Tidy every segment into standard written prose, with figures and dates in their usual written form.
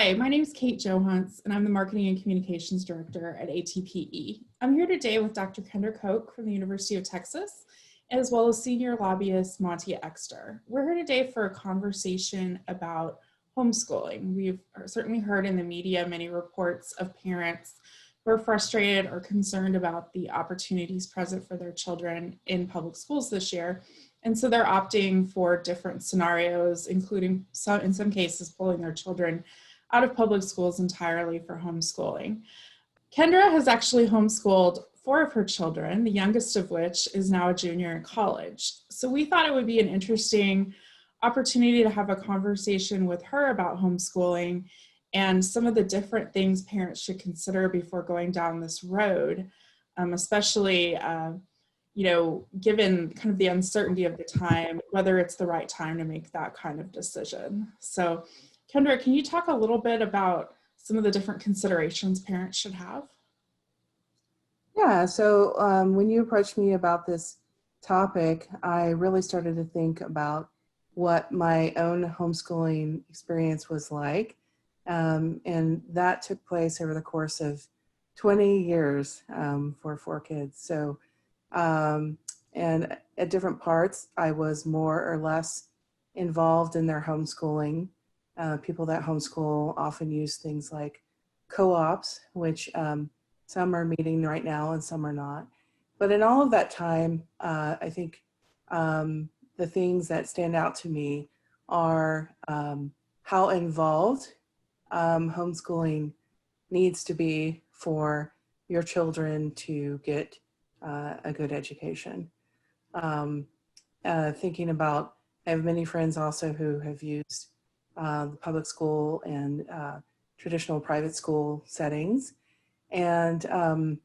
Hi, my name is Kate Johans, and I'm the Marketing and Communications Director at ATPE. I'm here today with Dr. Kendra Koch from the University of Texas, as well as Senior Lobbyist Monty Exter. We're here today for a conversation about homeschooling. We've certainly heard in the media many reports of parents who are frustrated or concerned about the opportunities present for their children in public schools this year. And so they're opting for different scenarios, including in some cases pulling their children out of public schools entirely for homeschooling. Kendra has actually homeschooled 4 of her children, the youngest of which is now a junior in college. So we thought it would be an interesting opportunity to have a conversation with her about homeschooling and some of the different things parents should consider before going down this road, especially given kind of the uncertainty of the time, whether it's the right time to make that kind of decision. So Kendra, can you talk a little bit about some of the different considerations parents should have? Yeah, so when you approached me about this topic, I really started to think about what my own homeschooling experience was like. And that took place over the course of 20 years for 4 kids. So, and at different parts, I was more or less involved in their homeschooling. People that homeschool often use things like co-ops, which some are meeting right now and some are not. But in all of that time, I think the things that stand out to me are how involved homeschooling needs to be for your children to get a good education. Thinking about, I have many friends also who have used the public school and traditional private school settings. And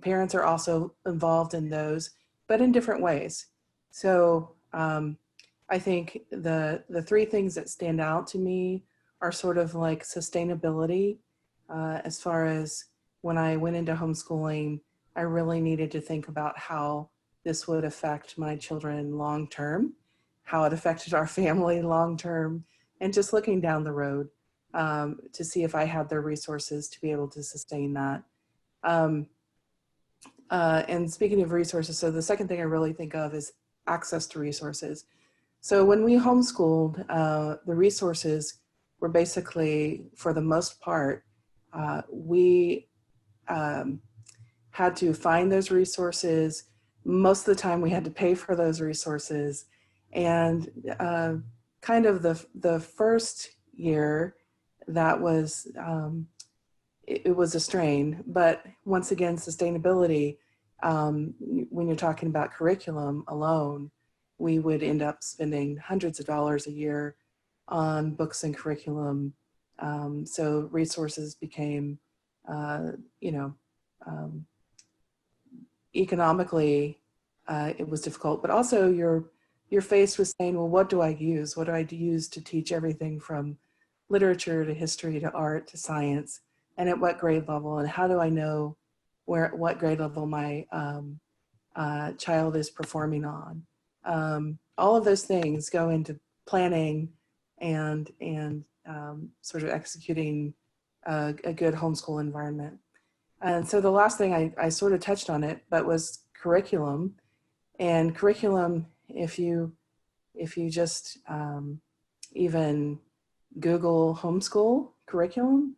parents are also involved in those, but in different ways. So I think the 3 things that stand out to me are sort of like sustainability. As far as when I went into homeschooling, I really needed to think about how this would affect my children long term, how it affected our family long term, and just looking down the road to see if I had the resources to be able to sustain that. And speaking of resources, so the second thing I really think of is access to resources. So when we homeschooled, the resources were basically, for the most part, we had to find those resources. Most of the time we had to pay for those resources. And kind of the first year, that was, it was a strain. But once again, sustainability, when you're talking about curriculum alone, we would end up spending hundreds of dollars a year on books and curriculum. So resources became, economically, it was difficult, but also you're faced with saying, well, what do I use? What do I use to teach everything from literature to history to art to science, and at what grade level? And how do I know what grade level my child is performing on? All of those things go into planning and sort of executing a good homeschool environment. And so the last thing I sort of touched on it, but was curriculum. And curriculum, if you just even Google homeschool curriculum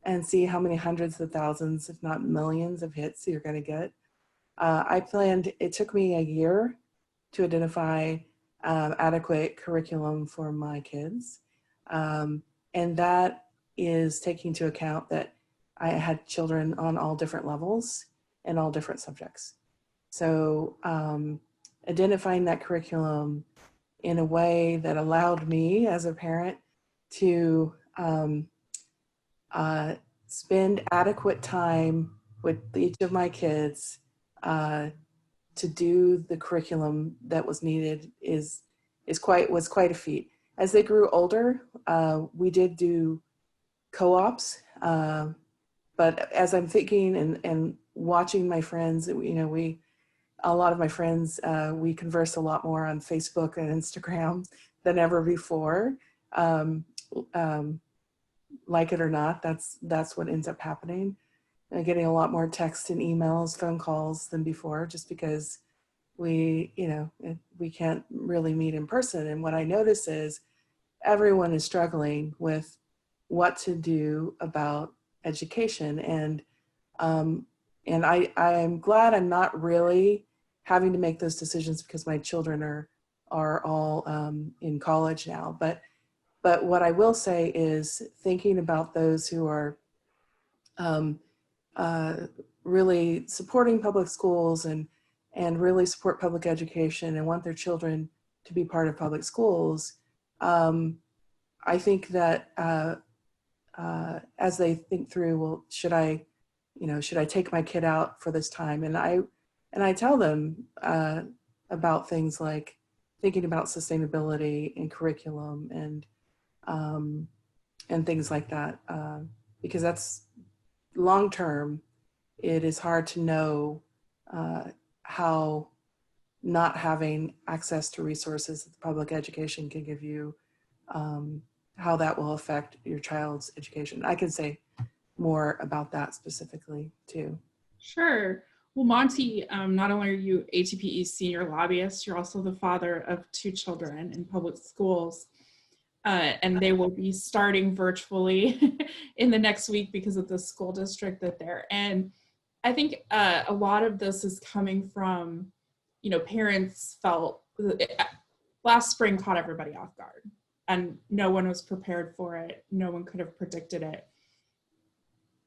and see how many hundreds of thousands, if not millions of hits you're going to get. It took me a year to identify adequate curriculum for my kids. And that is taking into account that I had children on all different levels and all different subjects. So identifying that curriculum in a way that allowed me as a parent to spend adequate time with each of my kids to do the curriculum that was needed was quite a feat. As they grew older, we did do co-ops, but as I'm thinking and watching my friends, a lot of my friends, we converse a lot more on Facebook and Instagram than ever before. like it or not, that's what ends up happening. Getting a lot more text and emails, phone calls than before, just because we can't really meet in person. And what I notice is everyone is struggling with what to do about education. And I'm glad I'm not really having to make those decisions because my children are all in college now. But what I will say is thinking about those who are really supporting public schools and really support public education and want their children to be part of public schools. I think that as they think through, well, should I take my kid out for this time? And I tell them about things like thinking about sustainability and curriculum and things like that, because that's long term. It is hard to know how not having access to resources that the public education can give you, how that will affect your child's education. I can say more about that specifically too. Sure. Well, Monty, not only are you ATPE's senior lobbyist, you're also the father of 2 children in public schools. And they will be starting virtually in the next week because of the school district that they're in. I think a lot of this is coming from, parents felt last spring caught everybody off guard and no one was prepared for it. No one could have predicted it.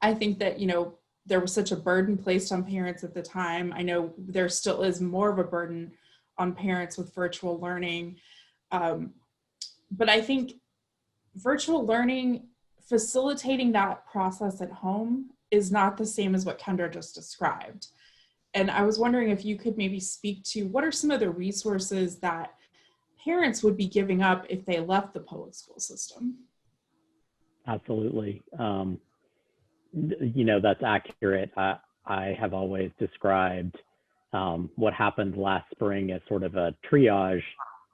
I think that, there was such a burden placed on parents at the time. I know there still is more of a burden on parents with virtual learning. But I think virtual learning, facilitating that process at home is not the same as what Kendra just described. And I was wondering if you could maybe speak to what are some of the resources that parents would be giving up if they left the public school system? Absolutely. That's accurate. I have always described what happened last spring as sort of a triage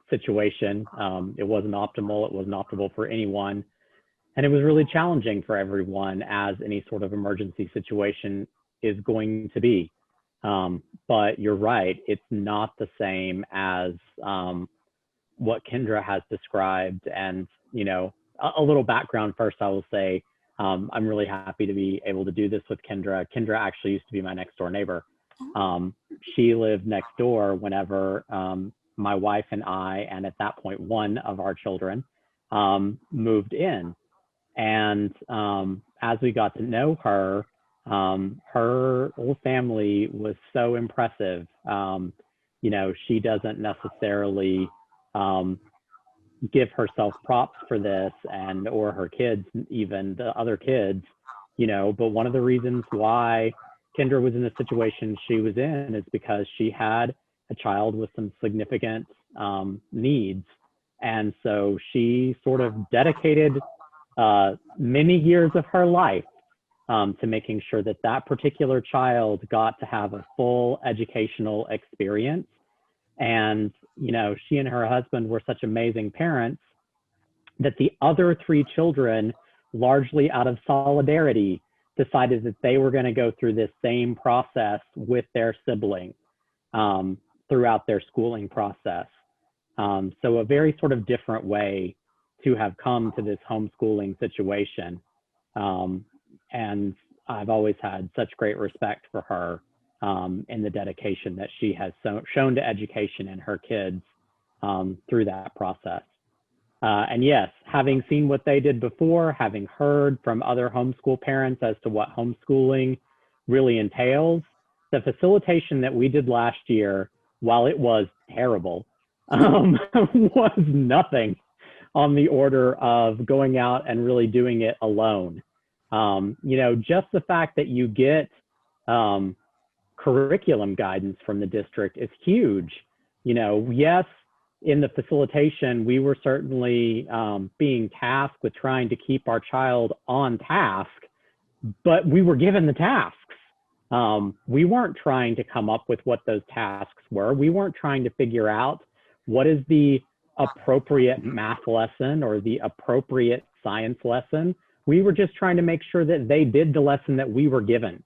situation. It wasn't optimal. It wasn't optimal for anyone. And it was really challenging for everyone, as any sort of emergency situation is going to be. But you're right, it's not the same as what Kendra has described. And, a little background first, I will say, I'm really happy to be able to do this with Kendra. Kendra actually used to be my next door neighbor. She lived next door whenever my wife and I, and at that point, one of our children, moved in. And as we got to know her, her whole family was so impressive. She doesn't necessarily give herself props for this, or her kids, even the other kids, but one of the reasons why Kendra was in the situation she was in is because she had a child with some significant needs. And so she sort of dedicated many years of her life to making sure that that particular child got to have a full educational experience. And, she and her husband were such amazing parents that the other 3 children, largely out of solidarity, decided that they were going to go through this same process with their sibling throughout their schooling process. So a very sort of different way to have come to this homeschooling situation. And I've always had such great respect for her and the dedication that she has shown to education and her kids through that process. And yes, having seen what they did before, having heard from other homeschool parents as to what homeschooling really entails, the facilitation that we did last year, while it was terrible, was nothing on the order of going out and really doing it alone. Just the fact that you get curriculum guidance from the district is huge. Yes, in the facilitation, we were certainly being tasked with trying to keep our child on task, but we were given the tasks. We weren't trying to come up with what those tasks were. We weren't trying to figure out what is the appropriate math lesson or the appropriate science lesson. We were just trying to make sure that they did the lesson that we were given,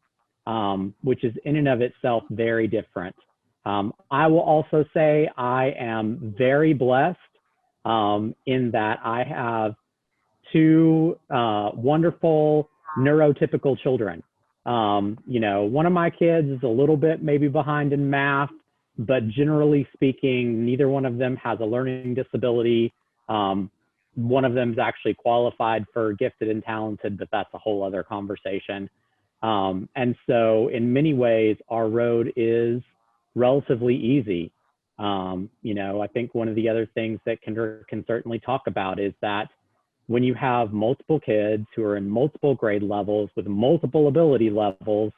which is in and of itself very different. I will also say I am very blessed in that I have two wonderful neurotypical children. You know, one of my kids is a little bit maybe behind in math, but generally speaking, neither one of them has a learning disability. One of them is actually qualified for gifted and talented, but that's a whole other conversation. And so in many ways, our road is relatively easy. You know, I think one of the other things that Kendra can certainly talk about is that when you have multiple kids who are in multiple grade levels with multiple ability levels,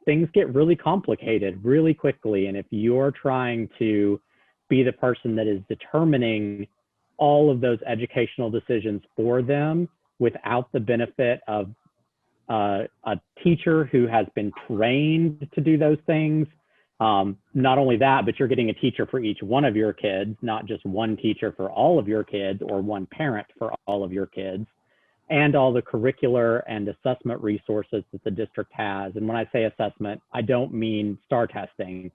things get really complicated really quickly. And if you're trying to be the person that is determining all of those educational decisions for them without the benefit of a teacher who has been trained to do those things, not only that, but you're getting a teacher for each one of your kids, not just one teacher for all of your kids or one parent for all of your kids, and all the curricular and assessment resources that the district has. And when I say assessment, I don't mean STAR testing.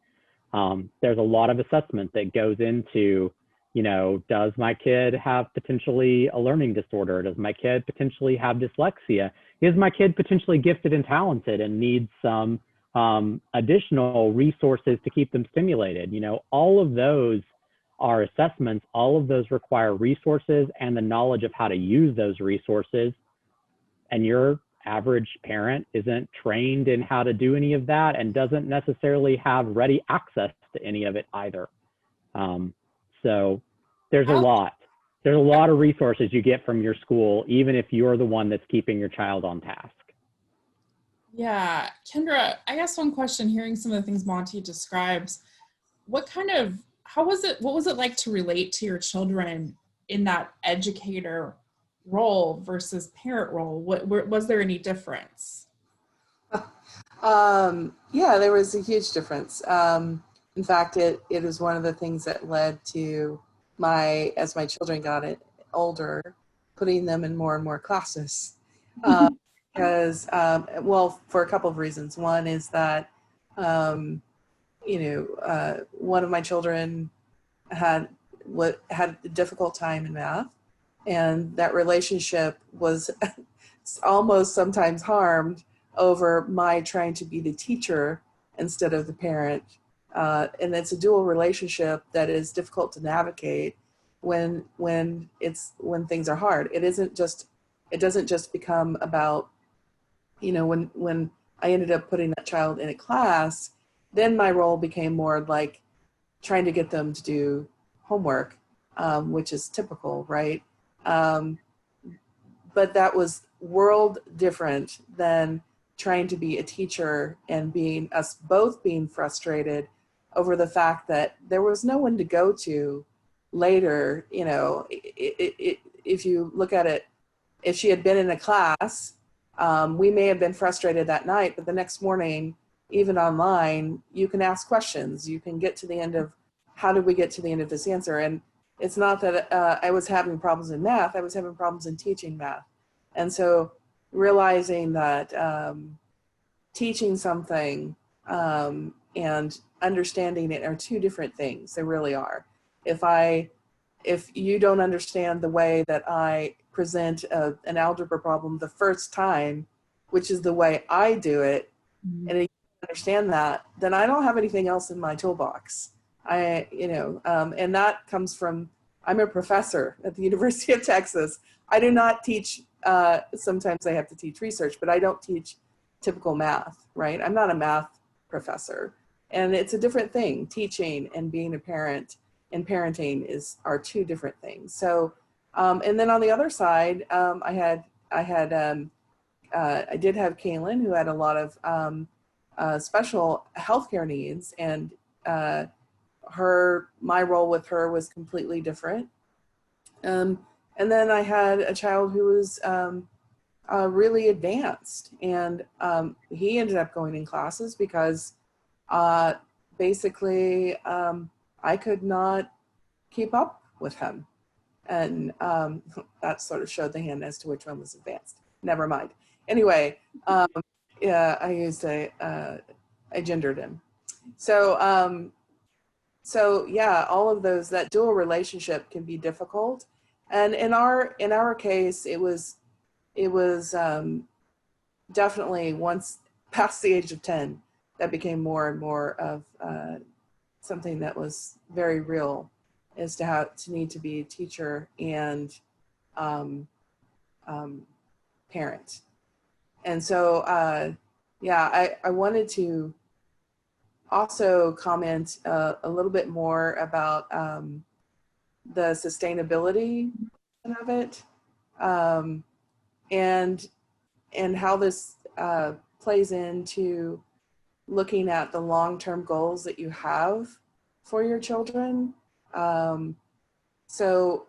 There's a lot of assessment that goes into, you know, does my kid have potentially a learning disorder? Does my kid potentially have dyslexia? Is my kid potentially gifted and talented and needs some additional resources to keep them stimulated? You know, all of those are assessments. All of those require resources and the knowledge of how to use those resources. And your average parent isn't trained in how to do any of that and doesn't necessarily have ready access to any of it either. So there's a lot. There's a lot of resources you get from your school, even if you're the one that's keeping your child on task. Yeah, Kendra, I guess one question, hearing some of the things Monty describes, what was it like to relate to your children in that educator role versus parent role? Was there any difference? Yeah, there was a huge difference. In fact, it was one of the things that led to as my children got older, putting them in more and more classes. Because, well, for a couple of reasons. One is that, you know, one of my children had a difficult time in math, and that relationship was almost sometimes harmed over my trying to be the teacher instead of the parent. And it's a dual relationship that is difficult to navigate when things are hard. It doesn't just become about, you know, when I ended up putting that child in a class, then my role became more like trying to get them to do homework, which is typical, right? But that was world different than trying to be a teacher and us both being frustrated over the fact that there was no one to go to later. You know, if you look at it, if she had been in a class, we may have been frustrated that night, but the next morning, even online, you can ask questions. You can get to the end of, how did we get to the end of this answer? And it's not that I was having problems in math, I was having problems in teaching math. And so realizing that teaching something and understanding it are two different things. They really are. If you don't understand the way that I present an algebra problem the first time, which is the way I do it, and you understand that, then I don't have anything else in my toolbox. And that comes from, I'm a professor at the University of Texas. I do not teach, sometimes I have to teach research, but I don't teach typical math, right? I'm not a math professor. And it's a different thing. Teaching and being a parent and parenting are two different things. So, and then on the other side, I did have Kaylin, who had a lot of special healthcare needs, and my role with her was completely different. And then I had a child who was really advanced, and he ended up going in classes because basically I could not keep up with him. And that sort of showed the hand as to which one was advanced. Never mind. Anyway, yeah, I gendered him. So, so yeah, all of those, that dual relationship can be difficult. And in our case, it was definitely once past the age of 10, that became more and more of something that was very real, is to have to need to be a teacher and parent. And so, yeah, I wanted to also comment a little bit more about the sustainability of it, and how this plays into looking at the long-term goals that you have for your children. So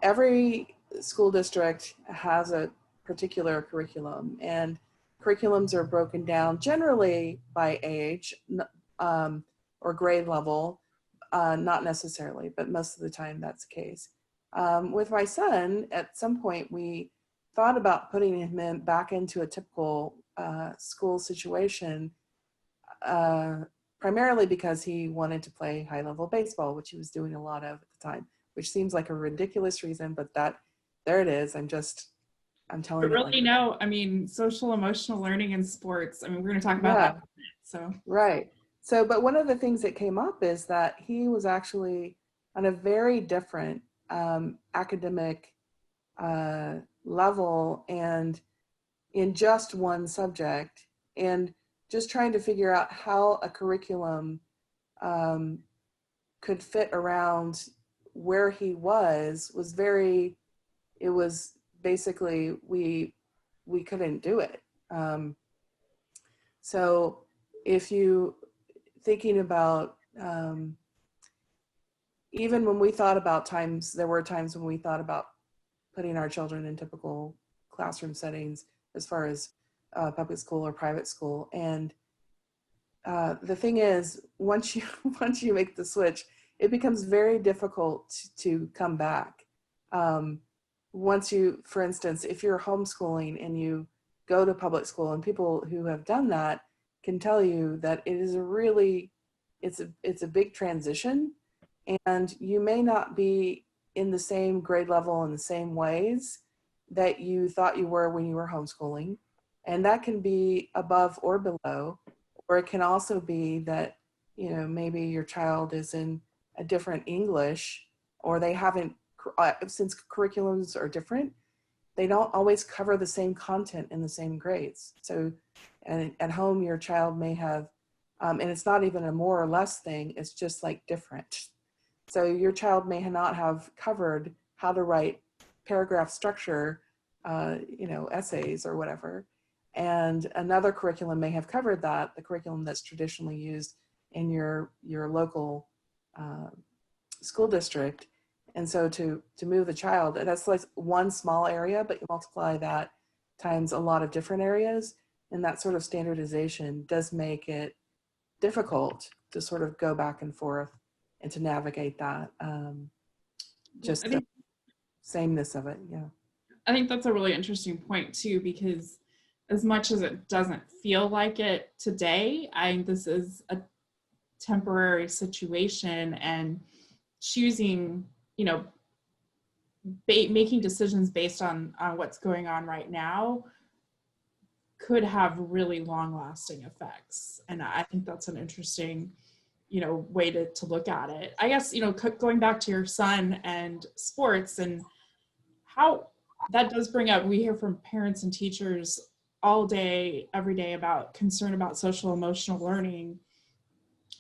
every school district has a particular curriculum, and curriculums are broken down generally by age or grade level, not necessarily, but most of the time that's the case. With my son, at some point we thought about putting him back into a typical school situation, primarily because he wanted to play high-level baseball, which he was doing a lot of at the time, which seems like a ridiculous reason, but there it is. I'm telling But you. really, no, I mean, social emotional learning in sports, I mean, we're going to talk about that in a minute, so. Right. So, but one of the things that came up is that he was actually on a very different academic level and in just one subject, and just trying to figure out how a curriculum could fit around where he was very, it was basically, we couldn't do it. So if you thinking about, even when we thought about times, there were times when we thought about putting our children in typical classroom settings as far as public school or private school. And the thing is, once you make the switch, it becomes very difficult to come back. Once you, for instance, if you're homeschooling and you go to public school, and people who have done that can tell you that it is it's a big transition, and you may not be in the same grade level in the same ways that you thought you were when you were homeschooling. And that can be above or below, or it can also be that, maybe your child is in a different English, or they haven't, since curriculums are different, they don't always cover the same content in the same grades. So, and at home, your child may have, and it's not even a more or less thing, it's just like different. So your child may not have covered how to write paragraph structure, essays or whatever. And another curriculum may have covered that, the curriculum that's traditionally used in your local school district. And so to move the child, that's like one small area, but you multiply that times a lot of different areas, and that sort of standardization does make it difficult to sort of go back and forth and to navigate that, just the sameness of it. Yeah. I think that's a really interesting point too, because as much as it doesn't feel like it today, this is a temporary situation, and choosing, making decisions based on what's going on right now could have really long lasting effects. And I think that's an interesting, way to look at it. I guess, going back to your son and sports, and how that does bring up, we hear from parents and teachers all day, every day, about concern about social emotional learning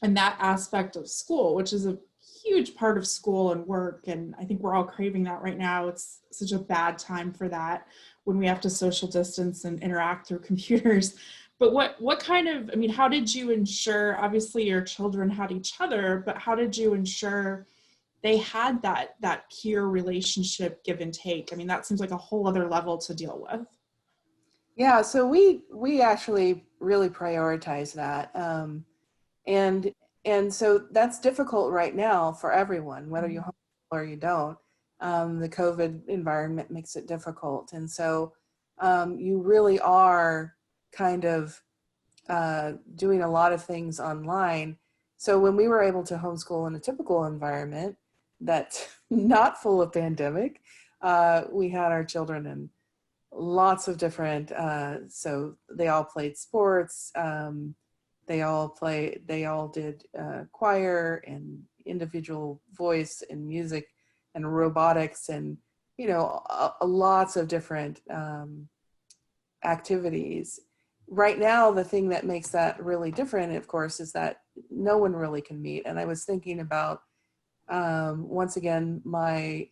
and that aspect of school, which is a huge part of school and work. And I think we're all craving that right now. It's such a bad time for that, when we have to social distance and interact through computers. But what kind of, how did you ensure, obviously your children had each other, but how did you ensure they had that peer relationship give and take? That seems like a whole other level to deal with. Yeah, so we actually really prioritize that. And so that's difficult right now for everyone, whether you homeschool or you don't. The COVID environment makes it difficult. And so you really are kind of doing a lot of things online. So when we were able to homeschool in a typical environment that's not full of pandemic, we had our children in lots of different, so they all played sports, they all did choir and individual voice and music and robotics and, you know, lots of different activities. Right now, the thing that makes that really different, of course, is that no one really can meet. And I was thinking about, once again, my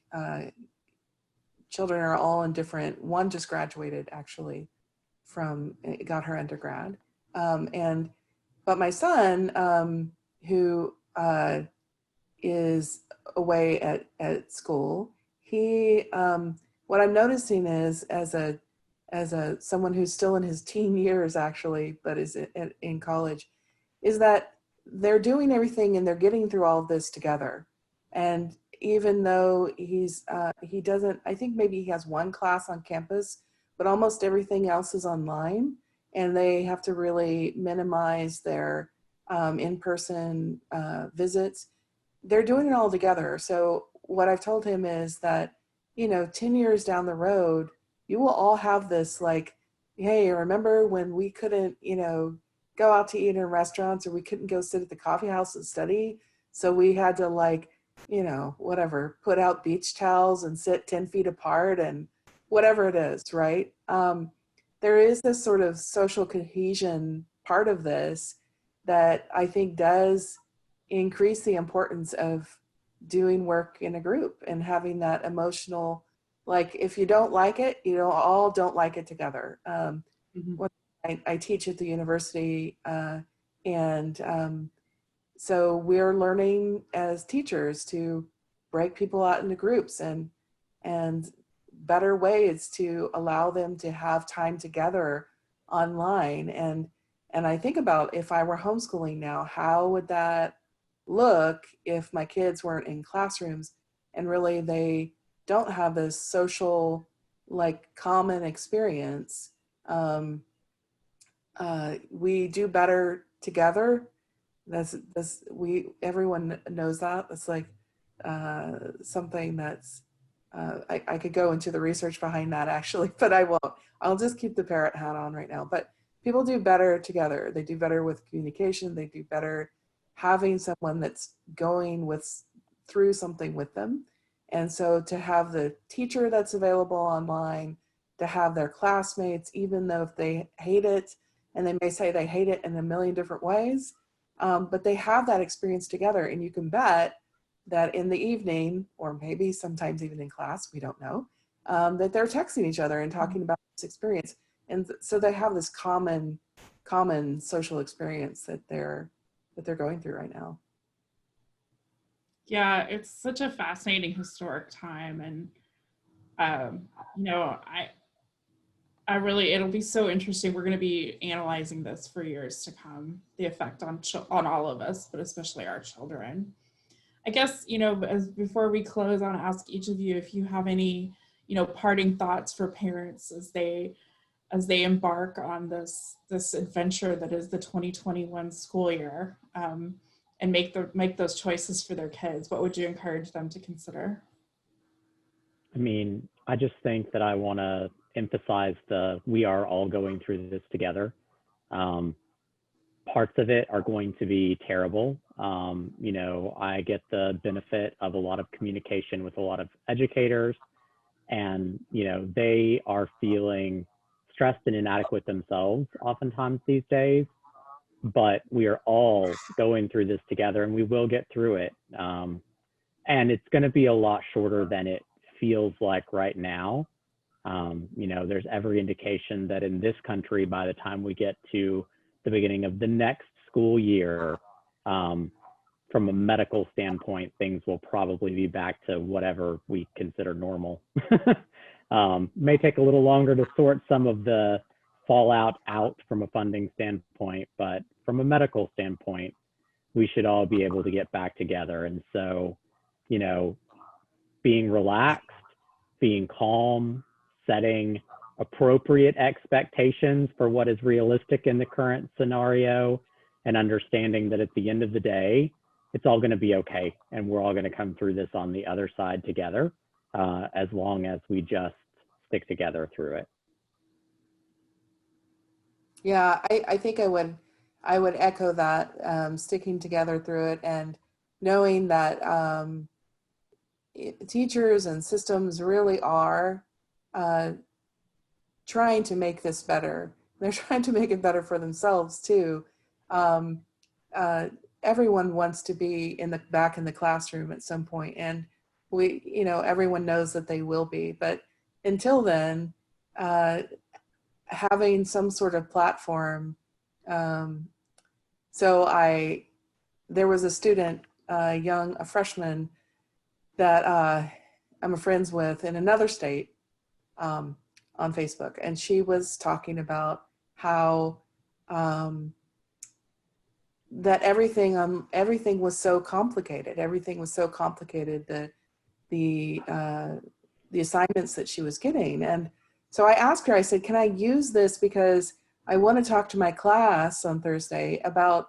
children are all in different, one just graduated actually from, got her undergrad. But my son, who is away at school, he, what I'm noticing is as a someone who's still in his teen years actually, but is in college, is that they're doing everything and they're getting through all of this together. And even though he doesn't, I think maybe he has one class on campus, but almost everything else is online, and they have to really minimize their in-person visits. They're doing it all together. So what I've told him is that, you know, 10 years down the road, you will all have this, like, hey, remember when we couldn't, you know, go out to eat in restaurants, or we couldn't go sit at the coffee house and study, so we had to, like, you know, whatever, put out beach towels and sit 10 feet apart and whatever it is, right? There is this sort of social cohesion part of this that I think does increase the importance of doing work in a group and having that emotional, like, if you don't like it, you know, all don't like it together. Mhm. I teach at the university, and so we're learning as teachers to break people out into groups and better ways to allow them to have time together online. And I think about, if I were homeschooling now, how would that look if my kids weren't in classrooms and really they don't have this social, like, common experience. We do better together. Everyone knows that. It's like something that's, I could go into the research behind that actually, but I won't. I'll just keep the parent hat on right now. But people do better together. They do better with communication. They do better having someone that's going through something with them. And so to have the teacher that's available online, to have their classmates, even though if they hate it, and they may say they hate it in a million different ways, but they have that experience together. And you can bet that in the evening, or maybe sometimes even in class, we don't know, that they're texting each other and talking about this experience. And so they have this common social experience that they're going through right now. Yeah, it's such a fascinating historic time. And, you know, I really, it'll be so interesting. We're going to be analyzing this for years to come, the effect on all of us, but especially our children. I guess, you know, before we close, I want to ask each of you if you have any, you know, parting thoughts for parents as they embark on this adventure that is the 2021 school year, and make those choices for their kids. What would you encourage them to consider? I mean, I just think that I want to emphasize we are all going through this together. Parts of it are going to be terrible. You know, I get the benefit of a lot of communication with a lot of educators, and, you know, they are feeling stressed and inadequate themselves oftentimes these days, but we are all going through this together and we will get through it. And it's going to be a lot shorter than it feels like right now. You know, there's every indication that in this country, by the time we get to the beginning of the next school year, from a medical standpoint, things will probably be back to whatever we consider normal. May take a little longer to sort some of the fallout out from a funding standpoint, but from a medical standpoint, we should all be able to get back together. And so, you know, being relaxed, being calm, setting appropriate expectations for what is realistic in the current scenario, and understanding that at the end of the day, it's all going to be okay. And we're all going to come through this on the other side together, as long as we just stick together through it. Yeah, I think I would echo that, sticking together through it and knowing that teachers and systems really are trying to make this better. They're trying to make it better for themselves too. Everyone wants to be back in the classroom at some point, and everyone knows that they will be. But until then, having some sort of platform. There was a student, a freshman that I'm friends with in another state on Facebook, and she was talking about how that everything was so complicated. Everything was so complicated. The assignments that she was getting, and so I asked her. I said, "Can I use this because I want to talk to my class on Thursday about,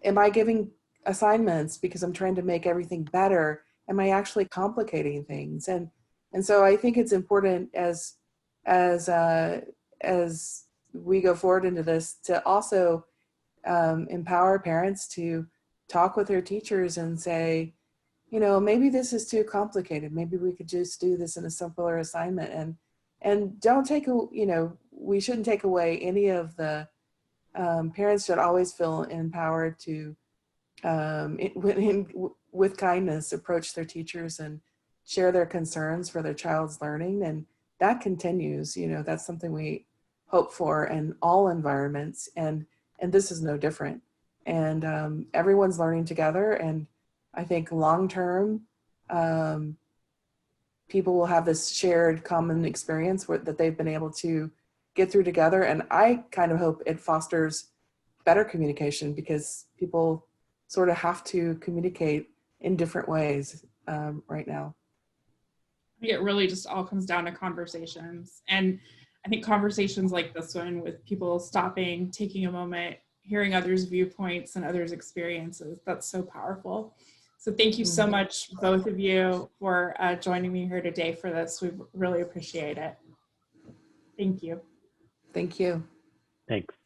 am I giving assignments because I'm trying to make everything better? Am I actually complicating things?" And so I think it's important as we go forward into this to also empower parents to talk with their teachers and say, maybe this is too complicated. Maybe we could just do this in a simpler assignment, and don't we shouldn't take away any of the parents should always feel empowered to with kindness approach their teachers and share their concerns for their child's learning. And that continues. That's something we hope for in all environments, and this is no different. And everyone's learning together, and I think long term people will have this shared common experience that they've been able to get through together. And I kind of hope it fosters better communication, because people sort of have to communicate in different ways right now. I think it really just all comes down to conversations. And I think conversations like this one, with people stopping, taking a moment, hearing others' viewpoints and others' experiences, that's so powerful. So thank you so much, both of you, for joining me here today for this. We really appreciate it. Thank you. Thank you. Thanks.